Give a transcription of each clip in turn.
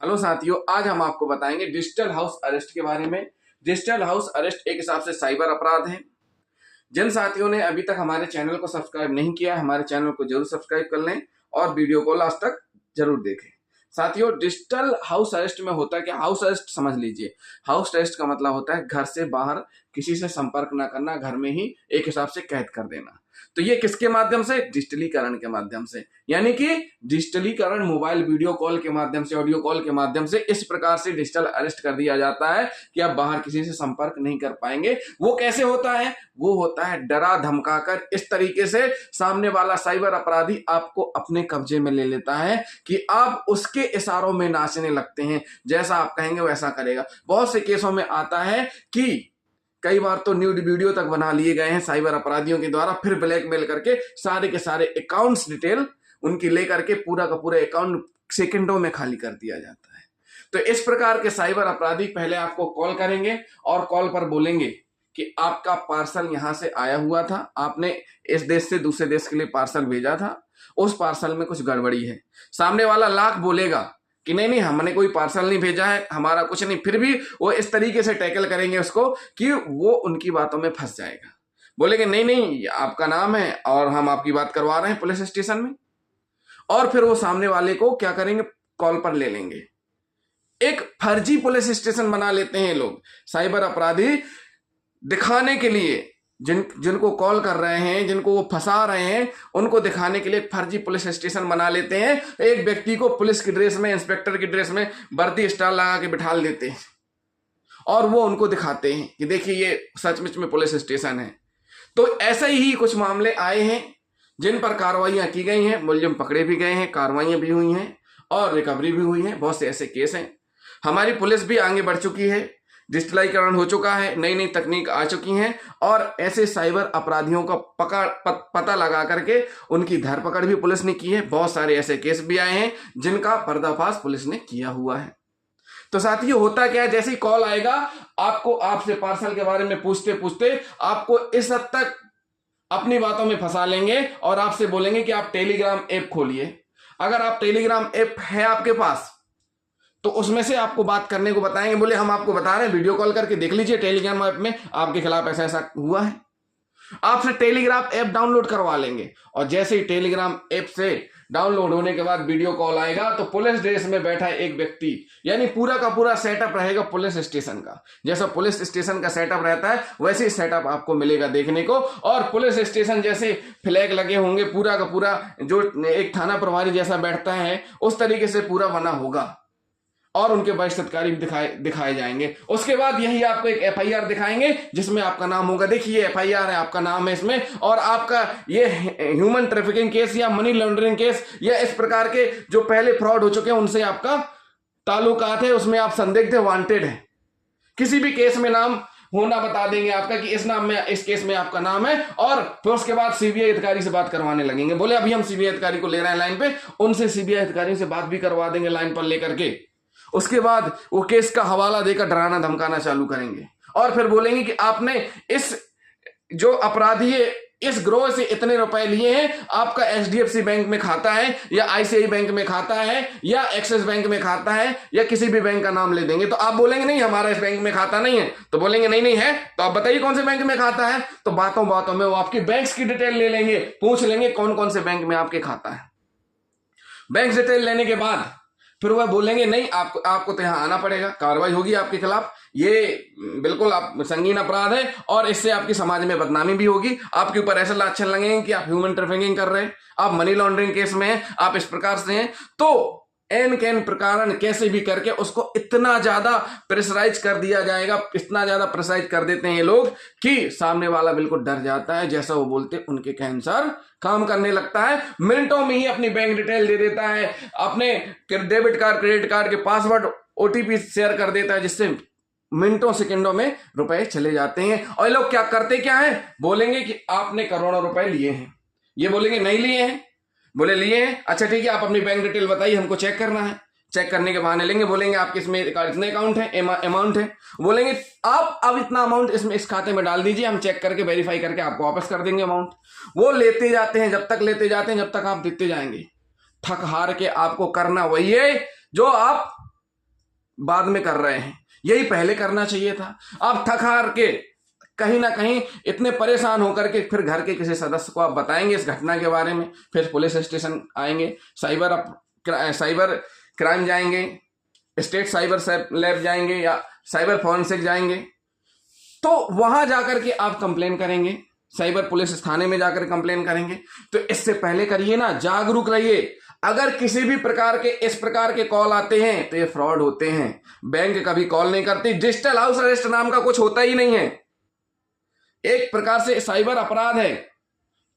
Hello साथियों, आज हम आपको बताएंगे डिजिटल हाउस अरेस्ट के बारे में। डिजिटल हाउस अरेस्ट एक हिसाब से साइबर अपराध है। जिन साथियों ने अभी तक हमारे चैनल को सब्सक्राइब नहीं किया है, हमारे चैनल को जरूर सब्सक्राइब कर लें और वीडियो को लास्ट तक जरूर देखें। साथियों, डिजिटल हाउस अरेस्ट में होता है क्या? हाउस अरेस्ट समझ लीजिए। हाउस अरेस्ट का मतलब होता है घर से बाहर किसी से संपर्क ना करना, घर में ही एक हिसाब से कैद कर देना। तो ये किसके माध्यम से? डिजिटलीकरण के माध्यम से, यानी कि डिजिटलीकरण मोबाइल वीडियो कॉल के माध्यम से, ऑडियो कॉल के माध्यम से इस प्रकार से डिजिटल अरेस्ट कर दिया जाता है कि आप बाहर किसी से संपर्क नहीं कर पाएंगे। वो कैसे होता है? वो होता है डरा धमकाकर इस तरीके से सामने वाला साइबर अपराधी आपको अपने कब्जे में ले लेता है कि आप उसके इशारों में नाचने लगते हैं। जैसा आप कहेंगे वैसा करेगा। बहुत से केसों में आता है कि कई बार तो न्यूड वीडियो तक बना लिए गए हैं साइबर अपराधियों के द्वारा, फिर ब्लैकमेल करके सारे के सारे अकाउंट्स डिटेल उनकी लेकर के पूरा का पूरा अकाउंट सेकंडों में खाली कर दिया जाता है। तो इस प्रकार के साइबर अपराधी पहले आपको कॉल करेंगे और कॉल पर बोलेंगे कि आपका पार्सल यहां से आया हुआ था, आपने इस देश से दूसरे देश के लिए पार्सल भेजा था, उस पार्सल में कुछ गड़बड़ी है। सामने वाला लाख बोलेगा कि नहीं नहीं, हमने कोई पार्सल नहीं भेजा है, हमारा कुछ नहीं, फिर भी वो इस तरीके से टैकल करेंगे उसको कि वो उनकी बातों में फंस जाएगा। बोलेंगे नहीं नहीं, आपका नाम है और हम आपकी बात करवा रहे हैं पुलिस स्टेशन में। और फिर वो सामने वाले को क्या करेंगे? कॉल पर ले लेंगे। एक फर्जी पुलिस स्टेशन बना लेते हैं लोग साइबर अपराधी, दिखाने के लिए जिनको कॉल कर रहे हैं, जिनको वो फंसा रहे हैं, उनको दिखाने के लिए एक फर्जी पुलिस स्टेशन बना लेते हैं। एक व्यक्ति को पुलिस की ड्रेस में, इंस्पेक्टर की ड्रेस में वर्दी स्टार लगा के बिठा देते हैं और वो उनको दिखाते हैं कि देखिए ये सचमुच में पुलिस स्टेशन है। तो ऐसे ही कुछ मामले आए हैं जिन पर कार्रवाइयां की गई हैं, मुलजिम पकड़े भी गए हैं, कार्रवाइयां भी हुई हैं और रिकवरी भी हुई है। बहुत से ऐसे केस हैं। हमारी पुलिस भी आगे बढ़ चुकी है, डिजिटलाइकरण हो चुका है, नई नई तकनीक आ चुकी हैं और ऐसे साइबर अपराधियों का पता लगा करके उनकी धरपकड़ भी पुलिस ने की है। बहुत सारे ऐसे केस भी आए हैं जिनका पर्दाफाश पुलिस ने किया हुआ है। तो साथियों, होता क्या है, जैसे ही कॉल आएगा आपको, आपसे पार्सल के बारे में पूछते पूछते आपको इस हद तक अपनी बातों में फंसा लेंगे और आपसे बोलेंगे कि आप टेलीग्राम ऐप खोलिए। अगर आप टेलीग्राम ऐप है आपके पास तो उसमें से आपको बात करने को बताएंगे। बोले हम आपको बता रहे हैं, वीडियो कॉल करके देख लीजिए, टेलीग्राम ऐप में आपके खिलाफ ऐसा ऐसा हुआ है। आपसे टेलीग्राम ऐप डाउनलोड करवा लेंगे और जैसे ही टेलीग्राम ऐप से डाउनलोड होने के बाद वीडियो कॉल आएगा तो पुलिस ड्रेस में बैठा एक व्यक्ति, यानी पूरा का पूरा सेटअप रहेगा पुलिस स्टेशन का। जैसा पुलिस स्टेशन का सेटअप रहता है वैसे ही सेटअप आपको मिलेगा देखने को। और पुलिस स्टेशन जैसे फ्लैग लगे होंगे, पूरा का पूरा जो एक थाना प्रभारी जैसा बैठता है उस तरीके से पूरा बना होगा और उनके वरिष्ठ अधिकारी भी दिखाए जाएंगे। उसके बाद यही आपको एक एफआईआर दिखाएंगे जिसमें आपका नाम होगा। देखिए एफआईआर है, आपका नाम है इसमें, और आपका ये ह्यूमन ट्रैफिकिंग केस या मनी लॉन्ड्रिंग केस या इस प्रकार के जो पहले फ्रॉड हो चुके हैं उनसे आपका ताल्लुकात है, उसमें आप संदिग्ध है, वांटेड है। किसी भी केस में नाम होना बता देंगे आपका कि इस नाम में, इस केस में आपका नाम है, और फिर उसके बाद सीबीआई अधिकारी से बात करवाने लगेंगे। बोले अभी हम सीबीआई अधिकारी को ले रहे हैं लाइन पे, उनसे सीबीआई अधिकारी से बात भी करवा देंगे लाइन पर लेकर के। उसके बाद वो केस का हवाला देकर डराना धमकाना चालू करेंगे और फिर बोलेंगे कि आपने इस जो अपराधी है इस ग्रोह से इतने रुपए लिए हैं, आपका एचडीएफसी बैंक में खाता है या आईसीआई बैंक में खाता है या एक्सिस बैंक में खाता है या किसी भी बैंक का नाम ले देंगे। तो आप बोलेंगे नहीं हमारा इस बैंक में खाता नहीं है, तो बोलेंगे नहीं नहीं है, तो आप बताइए कौन से बैंक में खाता है। तो बातों बातों में वो आपकी बैंक्स की डिटेल ले लेंगे, पूछ लेंगे कौन कौन से बैंक में आपके खाता है। बैंक डिटेल लेने के बाद फिर वह बोलेंगे नहीं आपको तो यहां आना पड़ेगा, कार्रवाई होगी आपके खिलाफ, ये बिल्कुल आप संगीन अपराध है और इससे आपकी समाज में बदनामी भी होगी, आपके ऊपर ऐसे लांछन लगेंगे कि आप ह्यूमन ट्रैफिकिंग कर रहे हैं, आप मनी लॉन्ड्रिंग केस में हैं, आप इस प्रकार से हैं। तो एन कैन प्रकार कैसे भी करके उसको इतना ज्यादा प्रेशराइज कर दिया जाएगा, इतना ज्यादा प्रेशराइज कर देते हैं ये लोग कि सामने वाला बिल्कुल डर जाता है। जैसा वो बोलते उनके अनुसार काम करने लगता है, मिनटों में ही अपनी बैंक डिटेल दे देता है, अपने डेबिट कार्ड क्रेडिट कार्ड के पासवर्ड ओटीपी शेयर कर देता है, जिससे मिनटों सेकंडों में रुपए चले जाते हैं। और ये लोग क्या करते क्या है, बोलेंगे कि आपने करोड़ों रुपए लिए हैं, ये बोलेंगे नहीं लिए हैं, बोले लिए हैं, अच्छा ठीक है आप अपनी बैंक डिटेल बताइए, हमको चेक करना है। चेक करने के बहाने लेंगे, बोलेंगे आपके इसमें इतने अकाउंट है, अमाउंट है, बोलेंगे आप अब इतना अमाउंट इसमें इस खाते में डाल दीजिए, हम चेक करके वेरीफाई करके आपको वापस कर देंगे अमाउंट। वो लेते जाते हैं, जब तक लेते जाते हैं जब तक आप देते जाएंगे। थक हार के आपको करना वही है जो आप बाद में कर रहे हैं, यही पहले करना चाहिए था। आप थक हार के कहीं ना कहीं इतने परेशान होकर के फिर घर के किसी सदस्य को आप बताएंगे इस घटना के बारे में, फिर पुलिस स्टेशन आएंगे, साइबर क्राइम जाएंगे, स्टेट साइबर लैब जाएंगे या साइबर फॉरेंसिक जाएंगे, तो वहां जाकर के आप कंप्लेन करेंगे, साइबर पुलिस थाने में जाकर कंप्लेन करेंगे। तो इससे पहले करिए ना, जागरूक रहिए। अगर किसी भी प्रकार के इस प्रकार के कॉल आते हैं तो ये फ्रॉड होते हैं। बैंक कभी कॉल नहीं करती, डिजिटल हाउस अरेस्ट नाम का कुछ होता ही नहीं है, एक प्रकार से साइबर अपराध है।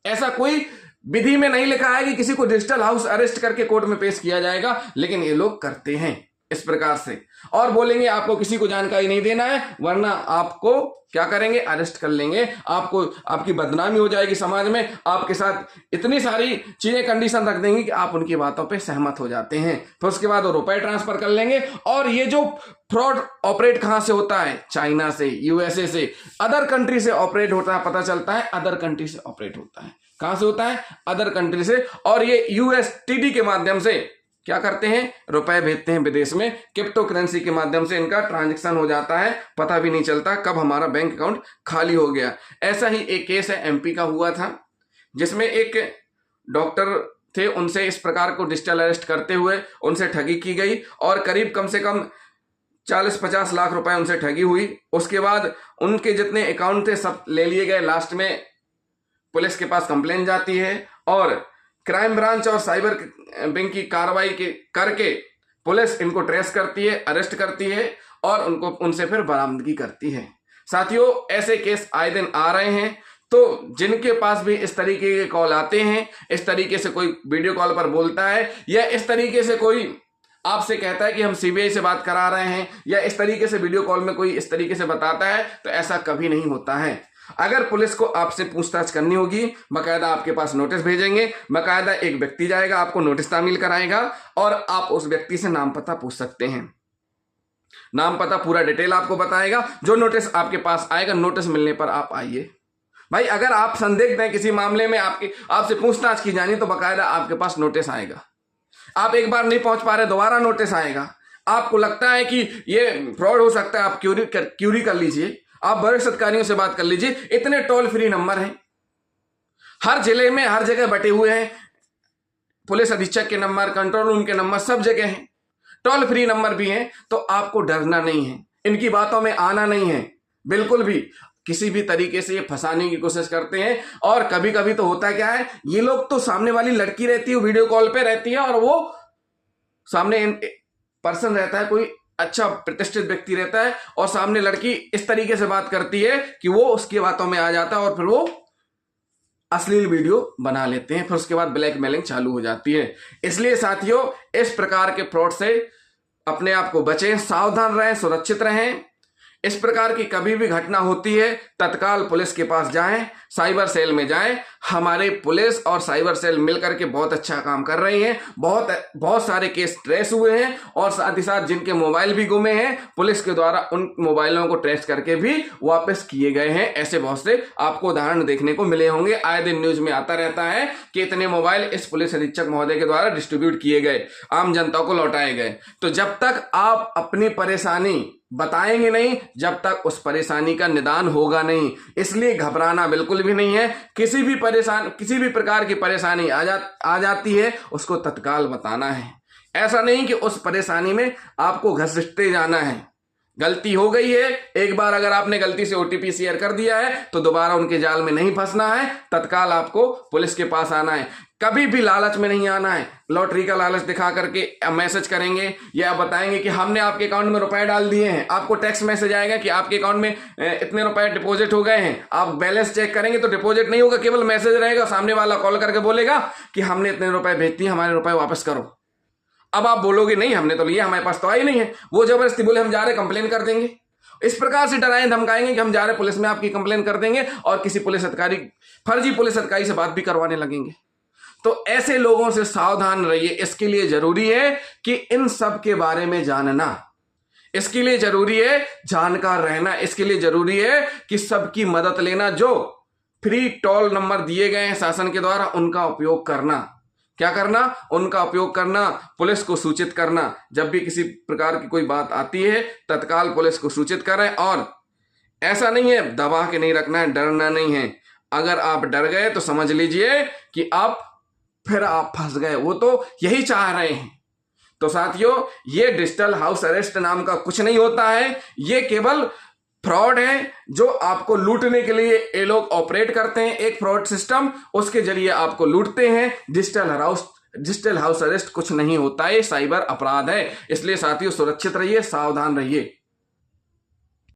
ऐसा कोई विधि में नहीं लिखा है कि किसी को डिजिटल हाउस अरेस्ट करके कोर्ट में पेश किया जाएगा, लेकिन ये लोग करते हैं इस प्रकार से, और बोलेंगे आपको किसी को जानकारी नहीं देना है वरना आपको क्या करेंगे, अरेस्ट कर लेंगे, आपको आपकी बदनामी हो जाएगी समाज में, आपके साथ इतनी सारी चीजें कंडीशन रख देंगे कि आप उनकी बातों पे सहमत हो जाते हैं। फिर उसके बाद वो रुपए ट्रांसफर कर लेंगे। और ये जो फ्रॉड ऑपरेट कहां से होता है, चाइना से, यूएसए से, अदर कंट्री से ऑपरेट होता है, पता चलता है अदर कंट्री से ऑपरेट होता है। कहां से होता है, अदर कंट्री से। और ये यूएसटीडी के माध्यम से क्या करते हैं, रुपए भेजते हैं विदेश में, क्रिप्टो करेंसी के माध्यम से इनका ट्रांजैक्शन हो जाता है, पता भी नहीं चलता कब हमारा बैंक अकाउंट खाली हो गया। ऐसा ही एक केस है एमपी का हुआ था, जिसमें एक डॉक्टर थे, उनसे इस प्रकार को डिजिटल अरेस्ट करते हुए उनसे ठगी की गई और करीब कम से कम 40-50 लाख रुपए उनसे ठगी हुई। उसके बाद उनके जितने अकाउंट थे सब ले लिए गए। लास्ट में पुलिस के पास कंप्लेन जाती है और क्राइम ब्रांच और साइबर विंग की कार्रवाई करके पुलिस इनको ट्रेस करती है, अरेस्ट करती है और उनसे फिर बरामदगी करती है। साथियों, ऐसे केस आए दिन आ रहे हैं, तो जिनके पास भी इस तरीके के कॉल आते हैं, इस तरीके से कोई वीडियो कॉल पर बोलता है या इस तरीके से कोई आपसे कहता है कि हम सीबीआई से बात करा रहे हैं या इस तरीके से वीडियो कॉल में कोई इस तरीके से बताता है, तो ऐसा कभी नहीं होता है। अगर पुलिस को आपसे पूछताछ करनी होगी, बकायदा आपके पास नोटिस भेजेंगे, बकायदा एक व्यक्ति जाएगा, आपको नोटिस तामील कराएगा और आप उस व्यक्ति से नाम पता पूछ सकते हैं। नाम पता पूरा डिटेल आपको बताएगा। जो नोटिस आपके पास आएगा, नोटिस मिलने पर आप आइए। भाई, अगर आप संदिग्ध हैं किसी मामले में, आपसे पूछताछ की जानी, तो बकायदा आपके पास नोटिस आएगा। आप एक बार नहीं पहुंच पा रहे, दोबारा नोटिस आएगा। आपको लगता है कि ये फ्रॉड हो सकता है, आप क्यूरी कर लीजिए, आप वरिष्ठ अधिकारियों से बात कर लीजिए। इतने टोल फ्री नंबर हैं, हर जिले में हर जगह बटे हुए हैं। पुलिस अधीक्षक के नंबर, कंट्रोल रूम के नंबर सब जगह हैं, टोल फ्री नंबर भी हैं। तो आपको डरना नहीं है, इनकी बातों में आना नहीं है बिल्कुल भी। किसी भी तरीके से ये फंसाने की कोशिश करते हैं। और कभी कभी तो होता क्या है, ये लोग तो सामने वाली लड़की रहती है, वीडियो कॉल पे रहती है और वो सामने पर्सन रहता है, कोई अच्छा प्रतिष्ठित व्यक्ति रहता है और सामने लड़की इस तरीके से बात करती है कि वो उसकी बातों में आ जाता है और फिर वो अश्लील वीडियो बना लेते हैं। फिर उसके बाद ब्लैकमेलिंग चालू हो जाती है। इसलिए साथियों, इस प्रकार के फ्रॉड से अपने आप को बचें, सावधान रहें, सुरक्षित रहें। इस प्रकार की कभी भी घटना होती है, तत्काल पुलिस के पास जाएं, साइबर सेल में जाएं। हमारे पुलिस और साइबर सेल मिलकर के बहुत अच्छा काम कर रही हैं। बहुत सारे केस ट्रेस हुए हैं और साथ ही साथ जिनके मोबाइल भी गुमे हैं, पुलिस के द्वारा उन मोबाइलों को ट्रेस करके भी वापस किए गए हैं। ऐसे बहुत से आपको उदाहरण देखने को मिले होंगे। आए दिन न्यूज में आता रहता है कि इतने मोबाइल इस पुलिस अधीक्षक महोदय के द्वारा डिस्ट्रीब्यूट किए गए, आम जनता को लौटाए गए। तो जब तक आप अपनी परेशानी बताएंगे नहीं, जब तक उस परेशानी का निदान होगा नहीं। इसलिए घबराना बिल्कुल भी नहीं है। किसी भी प्रकार की परेशानी आ जाती है, उसको तत्काल बताना है। ऐसा नहीं कि उस परेशानी में आपको घसीटते जाना है। गलती हो गई है, एक बार अगर आपने गलती से ओटीपी शेयर कर दिया है तो दोबारा उनके जाल में नहीं फंसना है, तत्काल आपको पुलिस के पास आना है। कभी भी लालच में नहीं आना है। लॉटरी का लालच दिखा करके मैसेज करेंगे या बताएंगे कि हमने आपके अकाउंट में रुपए डाल दिए हैं, आपको टेक्स्ट मैसेज आएगा कि आपके अकाउंट में इतने रुपए डिपॉजिट हो गए हैं। आप बैलेंस चेक करेंगे तो डिपॉजिट नहीं होगा, केवल मैसेज रहेगा। सामने वाला कॉल करके बोलेगा कि हमने इतने रुपए भेज दिए, हमारे रुपए वापस करो। अब आप बोलोगे नहीं, हमने तो लिया, हमारे पास तो आई नहीं है। वो जबरदस्ती बोले हम जा रहे, कंप्लेन कर देंगे। इस प्रकार से डराएं धमकाएंगे कि हम जा रहे पुलिस में, आपकी कंप्लेन कर देंगे और किसी पुलिस अधिकारी, फर्जी पुलिस अधिकारी से बात भी करवाने लगेंगे। तो ऐसे लोगों से सावधान रहिए। इसके लिए जरूरी है कि इन सब के बारे में जानना, इसके लिए जरूरी है जानकार रहना, इसके लिए जरूरी है कि सबकी मदद लेना। जो फ्री टोल नंबर दिए गए हैं शासन के द्वारा, उनका उपयोग करना, क्या करना, उनका उपयोग करना, पुलिस को सूचित करना। जब भी किसी प्रकार की कोई बात आती है तत्काल पुलिस को सूचित करें। और ऐसा नहीं है दबा के नहीं रखना है, डरना नहीं है। अगर आप डर गए तो समझ लीजिए कि आप फंस गए। वो तो यही चाह रहे हैं। तो साथियों, ये डिजिटल हाउस अरेस्ट नाम का कुछ नहीं होता है। ये केवल फ्रॉड है जो आपको लूटने के लिए ये लोग ऑपरेट करते हैं। एक फ्रॉड सिस्टम, उसके जरिए आपको लूटते हैं। डिजिटल हाउस अरेस्ट कुछ नहीं होता है, साइबर अपराध है। इसलिए साथियों सुरक्षित रहिए, सावधान रहिए।